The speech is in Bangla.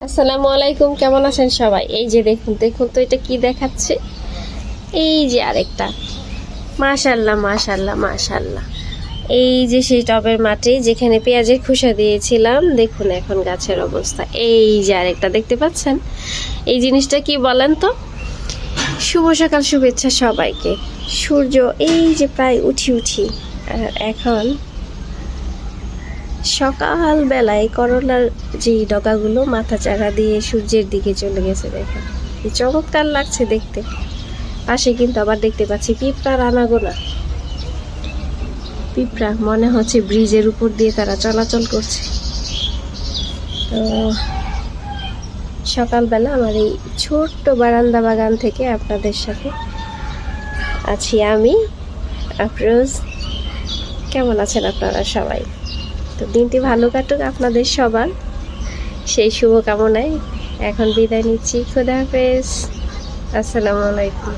আসসালামু আলাইকুম, কেমন আছেন সবাই? এই যে দেখুন দেখুন তো এটা কি দেখাচ্ছে। এই যে আরেকটা, মাশাল্লাহ মাশাল্লাহ মাশাল্লাহ। এই যে সেই টবের মাঠে যেখানে পেঁয়াজের খোসা দিয়েছিলাম, দেখুন এখন গাছের অবস্থা। এই যে আরেকটা দেখতে পাচ্ছেন। এই জিনিসটা কি বলেন তো? শুভ সকাল, শুভেচ্ছা সবাইকে। সূর্য এই যে প্রায় উঠি আর এখন সকাল বেলায় করলার যে ডগাগুলো মাথা চারা দিয়ে সূর্যের দিকে চলে গেছে, দেখেন কি চমৎকার লাগছে দেখতে। পাশে কিন্তু আবার দেখতে পাচ্ছি পিঁপড়ার আনাগোনা। পিঁপড়া মনে হচ্ছে ব্রিজের উপর দিয়ে তারা চলাচল করছে। তো সকালবেলা আমার এই ছোট্ট বারান্দা বাগান থেকে আপনাদের সাথে আছি আমি আফরোজ। কেমন আছেন আপনারা সবাই? তো দিনটি ভালো কাটুক আপনাদের সবার, সেই শুভকামনায় এখন বিদায় নিচ্ছি। খোদা হাফেজ, আসসালামু আলাইকুম।